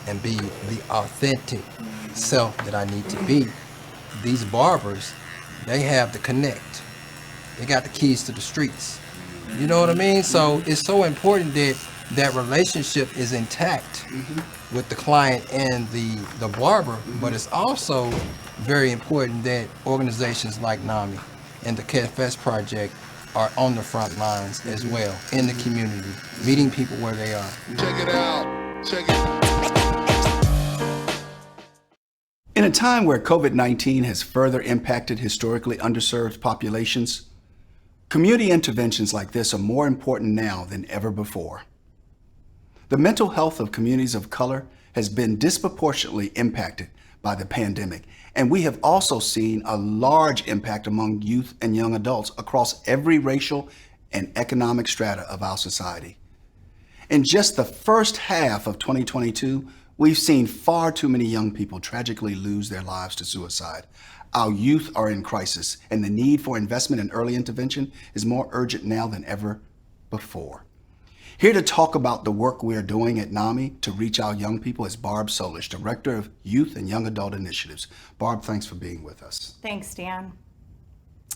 and be the authentic self that I need to be. These barbers, they have the connect. They got the keys to the streets. You know what I mean? So it's so important that that relationship is intact with the client and the barber, but it's also very important that organizations like NAMI and the Cat Fest Project are on the front lines as well in the community, meeting people where they are. Check it out. Check it. In a time where COVID-19 has further impacted historically underserved populations, community interventions like this are more important now than ever before. The mental health of communities of color has been disproportionately impacted by the pandemic, and we have also seen a large impact among youth and young adults across every racial and economic strata of our society. In just the first half of 2022, we've seen far too many young people tragically lose their lives to suicide. Our youth are in crisis, and the need for investment in early intervention is more urgent now than ever before. Here to talk about the work we're doing at NAMI to reach our young people is Barb Solish, Director of Youth and Young Adult Initiatives. Barb, thanks for being with us. Thanks, Dan.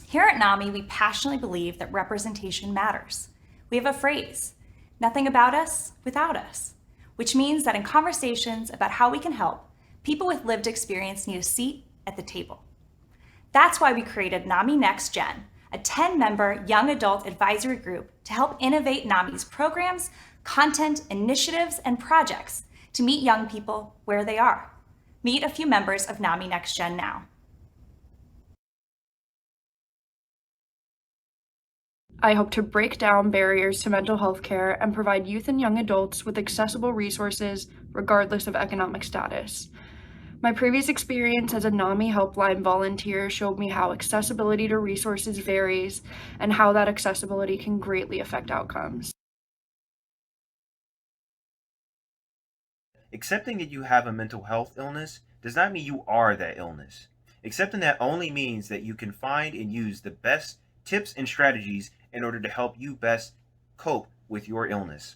Here at NAMI, we passionately believe that representation matters. We have a phrase, nothing about us without us, which means that in conversations about how we can help, people with lived experience need a seat at the table. That's why we created NAMI Next Gen, a 10-member young adult advisory group to help innovate NAMI's programs, content, initiatives, and projects to meet young people where they are. Meet a few members of NAMI Next Gen now. I hope to break down barriers to mental health care and provide youth and young adults with accessible resources regardless of economic status. My previous experience as a NAMI helpline volunteer showed me how accessibility to resources varies and how that accessibility can greatly affect outcomes. Accepting that you have a mental health illness does not mean you are that illness. Accepting that only means that you can find and use the best tips and strategies in order to help you best cope with your illness.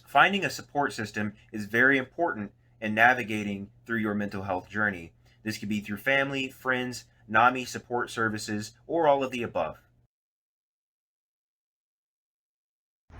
Finding a support system is very important in navigating through your mental health journey. This could be through family, friends, NAMI support services, or all of the above.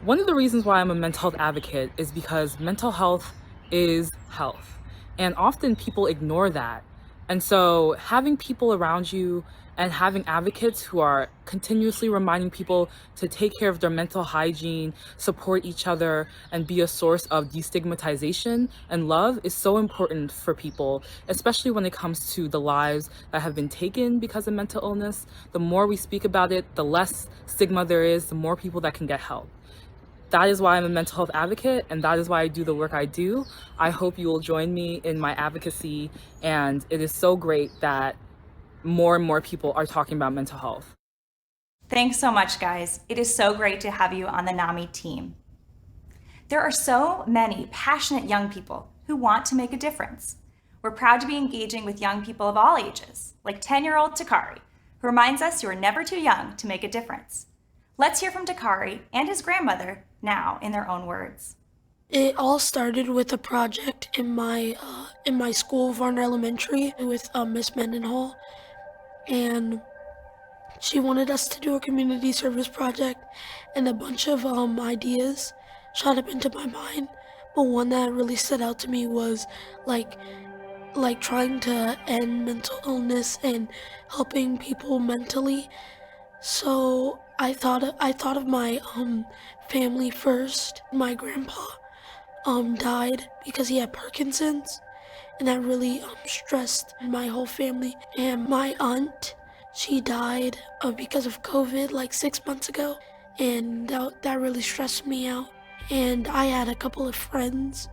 One of the reasons why I'm a mental health advocate is because mental health is health. And often people ignore that. And so having people around you and having advocates who are continuously reminding people to take care of their mental hygiene, support each other, and be a source of destigmatization and love is so important for people, especially when it comes to the lives that have been taken because of mental illness. The more we speak about it, the less stigma there is, the more people that can get help. That is why I'm a mental health advocate, and that is why I do the work I do. I hope you will join me in my advocacy, and it is so great that more and more people are talking about mental health. Thanks so much, guys. It is so great to have you on the NAMI team. There are so many passionate young people who want to make a difference. We're proud to be engaging with young people of all ages, like 10-year-old Takari, who reminds us you are never too young to make a difference. Let's hear from Takari and his grandmother now in their own words. It all started with a project in my school, Varner Elementary, with Miss Mendenhall, and she wanted us to do a community service project, and a bunch of ideas shot up into my mind. But one that really stood out to me was like trying to end mental illness and helping people mentally. So I thought of my family first. My grandpa died because he had Parkinson's, and that really stressed my whole family. And my aunt, she died because of COVID like 6 months ago, and that really stressed me out. And I had a couple of friends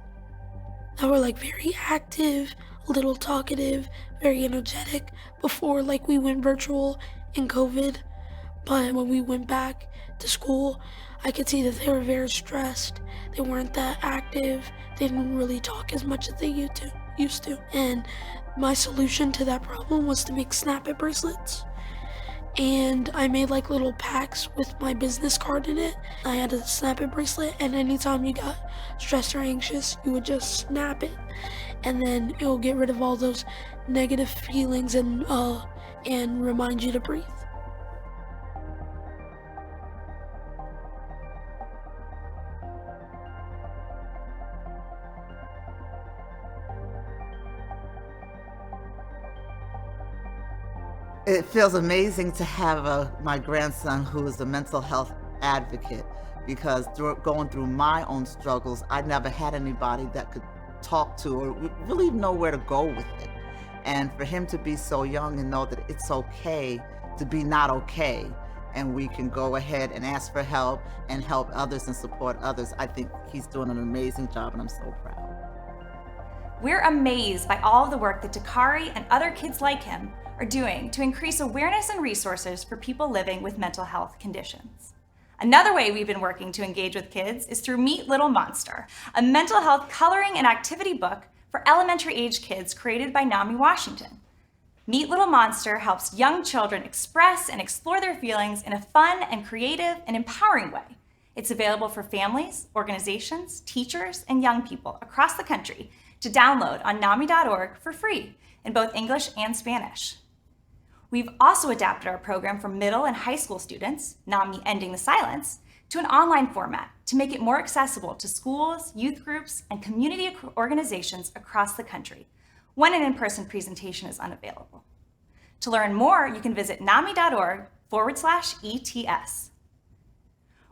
that were like very active, a little talkative, very energetic before like we went virtual in COVID. But when we went back to school, I could see that they were very stressed. They weren't that active. They didn't really talk as much as they used to. And my solution to that problem was to make snap-it bracelets. and I made like little packs with my business card in it. I had a snap it bracelet, and anytime you got stressed or anxious, you would just snap it, and then it will get rid of all those negative feelings and remind you to breathe. It feels amazing to have my grandson who is a mental health advocate, because going through my own struggles, I never had anybody that could talk to or really know where to go with it. And for him to be so young and know that it's okay to be not okay, and we can go ahead and ask for help and help others and support others, I think he's doing an amazing job, and I'm so proud. We're amazed by all of the work that Dakari and other kids like him are doing to increase awareness and resources for people living with mental health conditions. Another way we've been working to engage with kids is through Meet Little Monster, a mental health coloring and activity book for elementary age kids created by NAMI Washington. Meet Little Monster helps young children express and explore their feelings in a fun and creative and empowering way. It's available for families, organizations, teachers, and young people across the country to download on NAMI.org for free in both English and Spanish. We've also adapted our program for middle and high school students, NAMI Ending the Silence, to an online format to make it more accessible to schools, youth groups, and community organizations across the country when an in-person presentation is unavailable. To learn more, you can visit NAMI.org/ETS.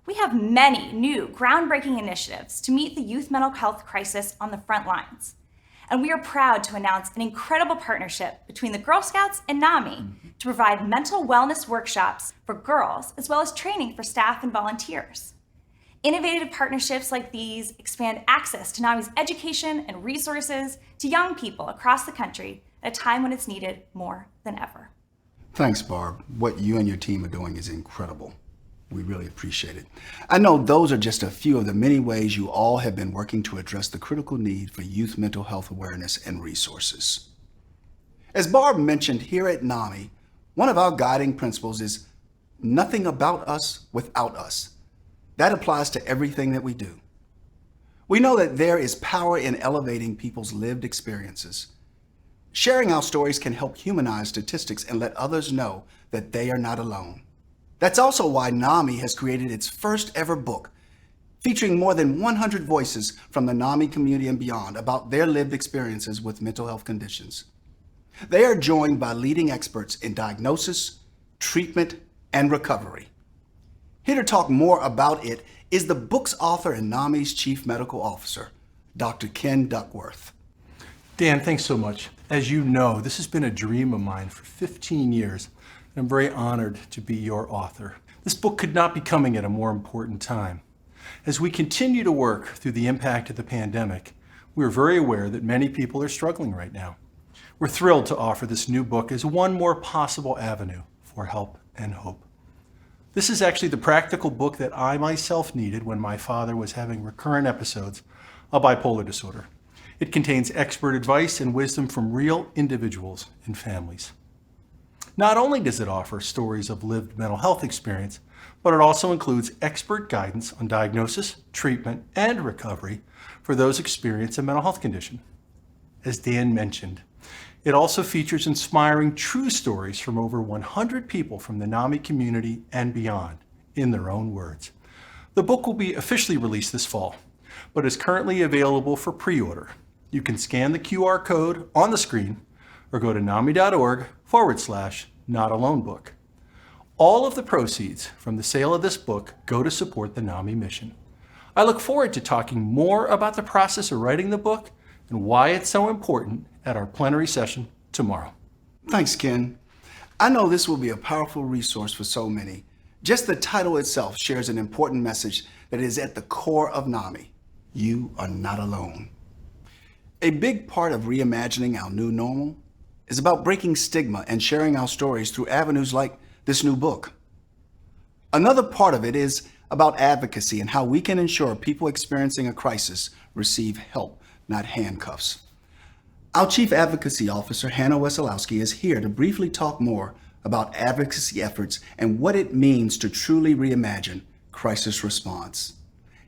We have many new groundbreaking initiatives to meet the youth mental health crisis on the front lines. And we are proud to announce an incredible partnership between the Girl Scouts and NAMI to provide mental wellness workshops for girls, as well as training for staff and volunteers. Innovative partnerships like these expand access to NAMI's education and resources to young people across the country at a time when it's needed more than ever. Thanks, Barb. What you and your team are doing is incredible. We really appreciate it. I know those are just a few of the many ways you all have been working to address the critical need for youth mental health awareness and resources. As Barb mentioned, here at NAMI, one of our guiding principles is nothing about us without us. That applies to everything that we do. We know that there is power in elevating people's lived experiences. Sharing our stories can help humanize statistics and let others know that they are not alone. That's also why NAMI has created its first ever book, featuring more than 100 voices from the NAMI community and beyond about their lived experiences with mental health conditions. They are joined by leading experts in diagnosis, treatment, and recovery. Here to talk more about it is the book's author and NAMI's Chief Medical Officer, Dr. Ken Duckworth. Dan, thanks so much. As you know, this has been a dream of mine for 15 years. I'm very honored to be your author. This book could not be coming at a more important time. As we continue to work through the impact of the pandemic, we're very aware that many people are struggling right now. We're thrilled to offer this new book as one more possible avenue for help and hope. This is actually the practical book that I myself needed when my father was having recurrent episodes of bipolar disorder. It contains expert advice and wisdom from real individuals and families. Not only does it offer stories of lived mental health experience, but it also includes expert guidance on diagnosis, treatment, and recovery for those experiencing a mental health condition. As Dan mentioned, it also features inspiring true stories from over 100 people from the NAMI community and beyond, in their own words. The book will be officially released this fall, but is currently available for pre-order. You can scan the QR code on the screen or go to NAMI.org/notalonebook. All of the proceeds from the sale of this book go to support the NAMI mission. I look forward to talking more about the process of writing the book and why it's so important at our plenary session tomorrow. Thanks, Ken. I know this will be a powerful resource for so many. Just the title itself shares an important message that is at the core of NAMI. You are not alone. A big part of reimagining our new normal is about breaking stigma and sharing our stories through avenues like this new book. Another part of it is about advocacy and how we can ensure people experiencing a crisis receive help, not handcuffs. Our Chief Advocacy Officer, Hannah Wesolowski, is here to briefly talk more about advocacy efforts and what it means to truly reimagine crisis response.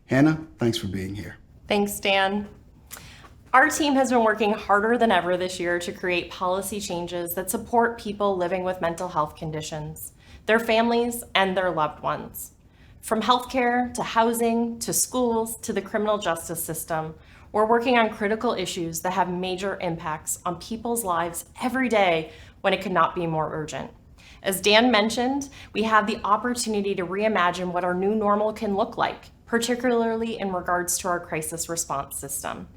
Hannah, thanks for being here. Thanks, Dan. Our team has been working harder than ever this year to create policy changes that support people living with mental health conditions, their families, and their loved ones. From healthcare to housing to schools to the criminal justice system, we're working on critical issues that have major impacts on people's lives every day when it could not be more urgent. As Dan mentioned, we have the opportunity to reimagine what our new normal can look like, particularly in regards to our crisis response system.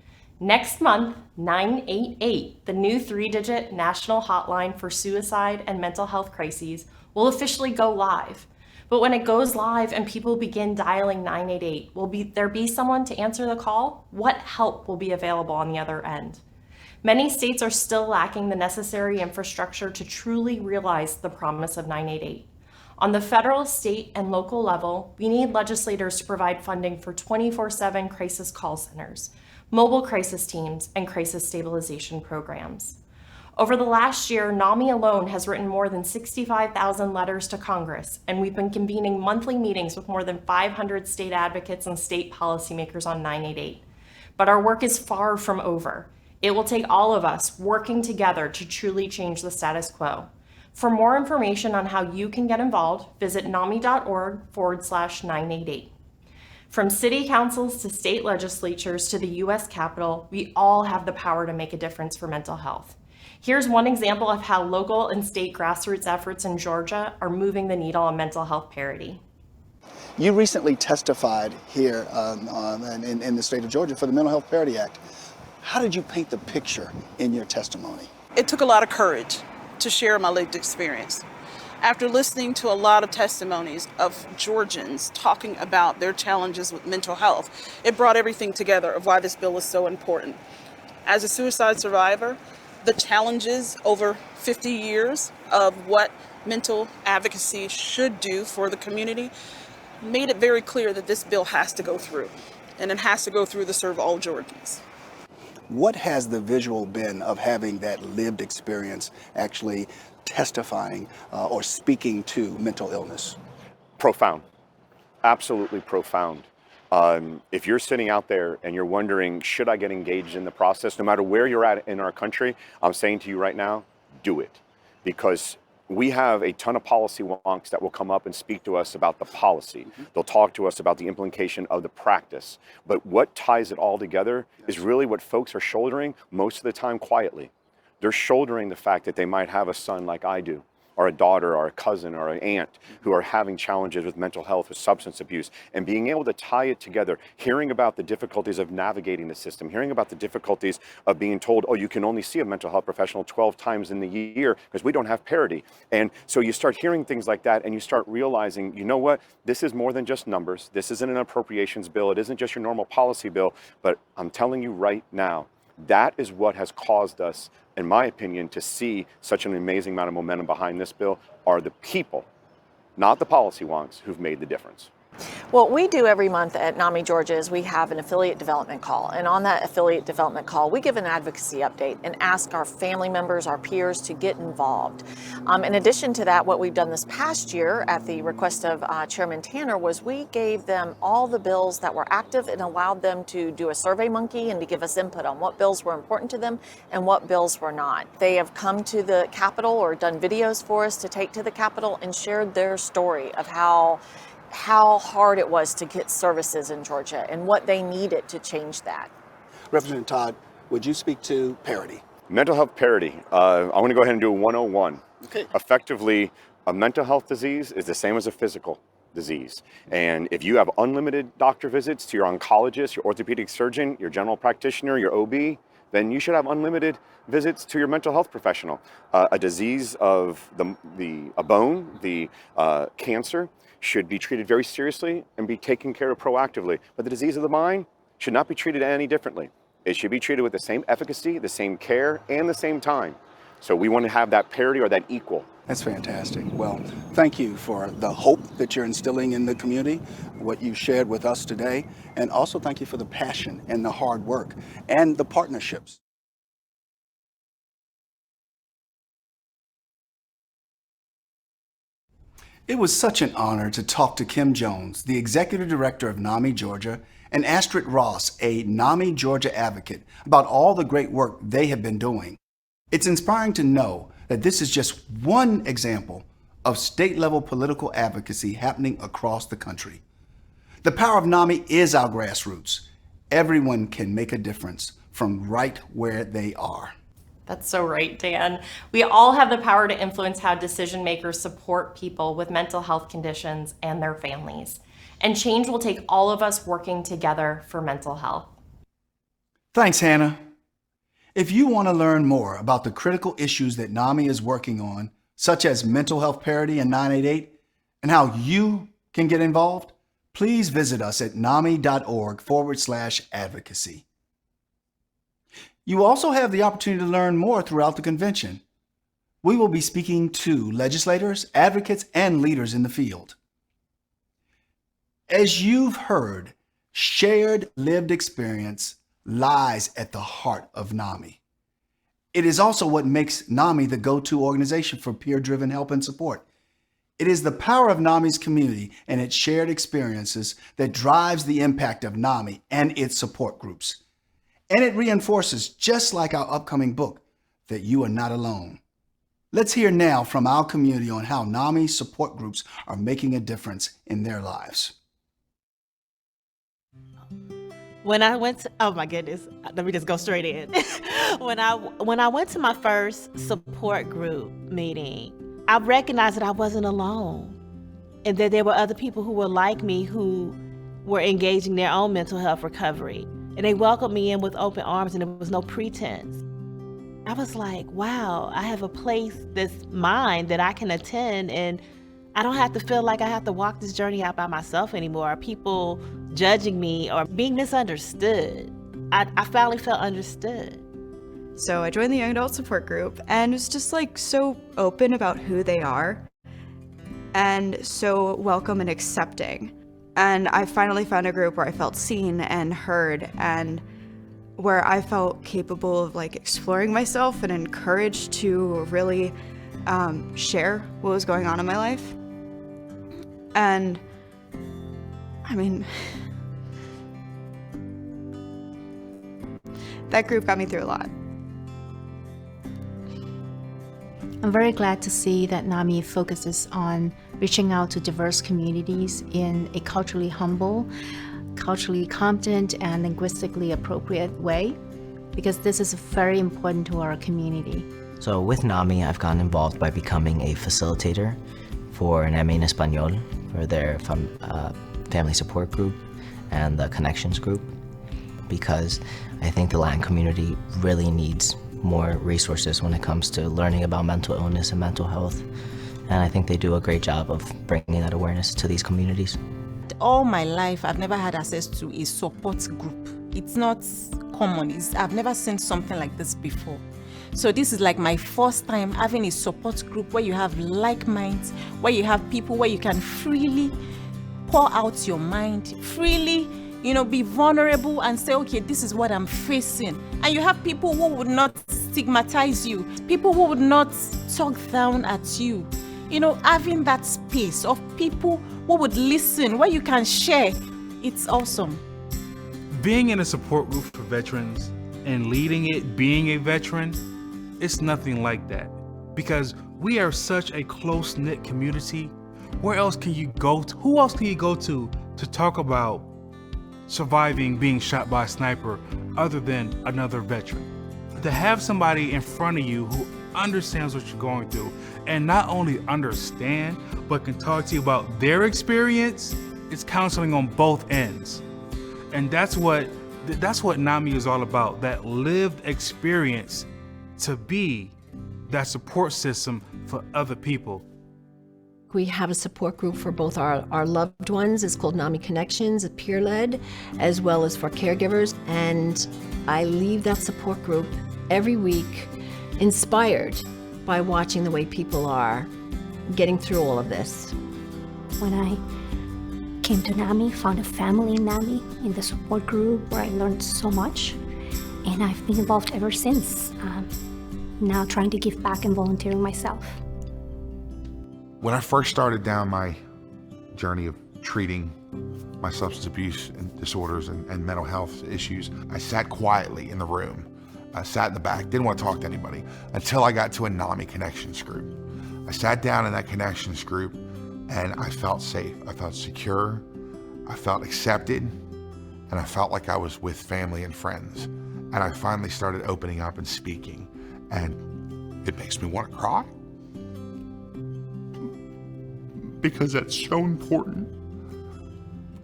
Next month, 988, the new 3-digit national hotline for suicide and mental health crises, will officially go live. But when it goes live and people begin dialing 988, will there be someone to answer the call? What help will be available on the other end? Many states are still lacking the necessary infrastructure to truly realize the promise of 988. On the federal, state, and local level, we need legislators to provide funding for 24/7 crisis call centers, mobile crisis teams, and crisis stabilization programs. Over the last year, NAMI alone has written more than 65,000 letters to Congress, and we've been convening monthly meetings with more than 500 state advocates and state policymakers on 988. But our work is far from over. It will take all of us working together to truly change the status quo. For more information on how you can get involved, visit nami.org/988. From city councils to state legislatures to the U.S. Capitol, we all have the power to make a difference for mental health. Here's one example of how local and state grassroots efforts in Georgia are moving the needle on mental health parity. You recently testified here in the state of Georgia for the Mental Health Parity Act. How did you paint the picture in your testimony? It took a lot of courage to share my lived experience. After listening to a lot of testimonies of Georgians talking about their challenges with mental health, it brought everything together of why this bill is so important. As a suicide survivor, the challenges over 50 years of what mental advocacy should do for the community made it very clear that this bill has to go through, and it has to go through to serve all Georgians. What has the visual been of having that lived experience actually testifying or speaking to mental illness? Profound, absolutely profound. If you're sitting out there and you're wondering, should I get engaged in the process, no matter where you're at in our country, I'm saying to you right now, do it. Because we have a ton of policy wonks that will come up and speak to us about the policy. They'll talk to us about the implication of the practice. But what ties it all together is really what folks are shouldering most of the time quietly. They're shouldering the fact that they might have a son like I do, or a daughter, or a cousin, or an aunt who are having challenges with mental health, with substance abuse, and being able to tie it together, hearing about the difficulties of navigating the system, hearing about the difficulties of being told, oh, you can only see a mental health professional 12 times in the year because we don't have parity. And so you start hearing things like that and you start realizing, you know what, this is more than just numbers. This isn't an appropriations bill. It isn't just your normal policy bill, but I'm telling you right now, that is what has caused us, in my opinion, to see such an amazing amount of momentum behind this bill are the people, not the policy wonks, who've made the difference. What we do every month at NAMI Georgia is we have an affiliate development call. And on that affiliate development call, we give an advocacy update and ask our family members, our peers to get involved. In addition to that, what we've done this past year at the request of Chairman Tanner was we gave them all the bills that were active and allowed them to do a survey monkey and to give us input on what bills were important to them and what bills were not. They have come to the Capitol or done videos for us to take to the Capitol and shared their story of how hard it was to get services in Georgia and what they needed to change that. Representative Todd, would you speak to parity? Mental health parity. I want to go ahead and do a 101. Okay. Effectively, a mental health disease is the same as a physical disease. And if you have unlimited doctor visits to your oncologist, your orthopedic surgeon, your general practitioner, your OB, then you should have unlimited visits to your mental health professional. A disease of a bone, the cancer, should be treated very seriously and be taken care of proactively. But the disease of the mind should not be treated any differently. It should be treated with the same efficacy, the same care, and the same time. So we want to have that parity or that equal. That's fantastic. Well, thank you for the hope that you're instilling in the community, what you shared with us today, and also thank you for the passion and the hard work and the partnerships. It was such an honor to talk to Kim Jones, the Executive Director of NAMI Georgia, and Astrid Ross, a NAMI Georgia advocate, about all the great work they have been doing. It's inspiring to know that this is just one example of state-level political advocacy happening across the country. The power of NAMI is our grassroots. Everyone can make a difference from right where they are. That's so right, Dan. We all have the power to influence how decision makers support people with mental health conditions and their families. And change will take all of us working together for mental health. Thanks, Hannah. If you want to learn more about the critical issues that NAMI is working on, such as mental health parity and 988, and how you can get involved, please visit us at nami.org/advocacy. You also have the opportunity to learn more throughout the convention. We will be speaking to legislators, advocates, and leaders in the field. As you've heard, shared lived experience lies at the heart of NAMI. It is also what makes NAMI the go-to organization for peer-driven help and support. It is the power of NAMI's community and its shared experiences that drives the impact of NAMI and its support groups. And it reinforces, just like our upcoming book, that you are not alone. Let's hear now from our community on how NAMI support groups are making a difference in their lives. When I went to, oh my goodness, let me just go straight in. When I went to my first support group meeting, I recognized that I wasn't alone and that there were other people who were like me who were engaging their own mental health recovery. And they welcomed me in with open arms and there was no pretense. I was like, wow, I have a place that's mine that I can attend and I don't have to feel like I have to walk this journey out by myself anymore. Or people judging me or being misunderstood. I finally felt understood. So I joined the Young Adult Support Group and was just like so open about who they are and so welcome and accepting. And I finally found a group where I felt seen and heard and where I felt capable of like exploring myself and encouraged to really share what was going on in my life. And I mean, that group got me through a lot. I'm very glad to see that NAMI focuses on reaching out to diverse communities in a culturally humble, culturally competent, and linguistically appropriate way, because this is very important to our community. So with NAMI, I've gotten involved by becoming a facilitator for NAMI en Español, for their family support group and the connections group, because I think the Latin community really needs more resources when it comes to learning about mental illness and mental health. And I think they do a great job of bringing that awareness to these communities. All my life, I've never had access to a support group. It's not common. I've never seen something like this before. So this is like my first time having a support group where you have like minds, where you have people where you can freely pour out your mind, freely, be vulnerable and say, okay, this is what I'm facing. And you have people who would not stigmatize you, people who would not talk down at you. Having that space of people who would listen, where you can share, it's awesome. Being in a support group for veterans and leading it, being a veteran, it's nothing like that. Because we are such a close-knit community. Where else can you go to? Who else can you go to talk about surviving being shot by a sniper other than another veteran? To have somebody in front of you who understands what you're going through and not only understand but can talk to you about their experience, it's counseling on both ends. And that's what NAMI is all about, that lived experience to be that support system for other people. We have a support group for both our loved ones. It's called NAMI Connections, it's peer-led, as well as for caregivers. And I leave that support group every week inspired by watching the way people are getting through all of this. When I came to NAMI, found a family in NAMI, in the support group where I learned so much. And I've been involved ever since, now trying to give back and volunteering myself. When I first started down my journey of treating my substance abuse and disorders and mental health issues, I sat quietly in the room. I sat in the back, didn't want to talk to anybody until I got to a NAMI Connections group. I sat down in that Connections group and I felt safe. I felt secure. I felt accepted. And I felt like I was with family and friends. And I finally started opening up and speaking. And it makes me want to cry. Because that's so important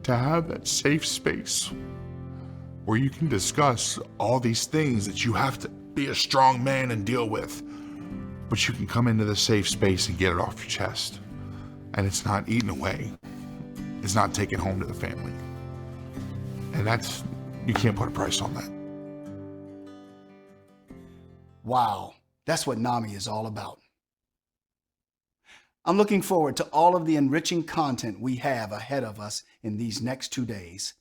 to have that safe space where you can discuss all these things that you have to be a strong man and deal with, but you can come into the safe space and get it off your chest. And it's not eaten away. It's not taken home to the family. And you can't put a price on that. Wow, that's what NAMI is all about. I'm looking forward to all of the enriching content we have ahead of us in these next 2 days.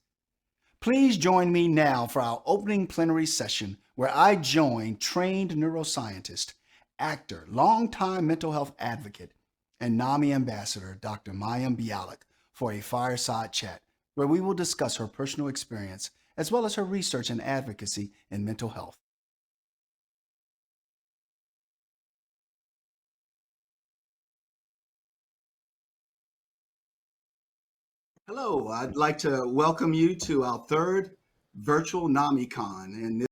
Please join me now for our opening plenary session where I join trained neuroscientist, actor, longtime mental health advocate, and NAMI ambassador, Dr. Mayim Bialik, for a fireside chat where we will discuss her personal experience as well as her research and advocacy in mental health. Hello, I'd like to welcome you to our third virtual NAMICon, and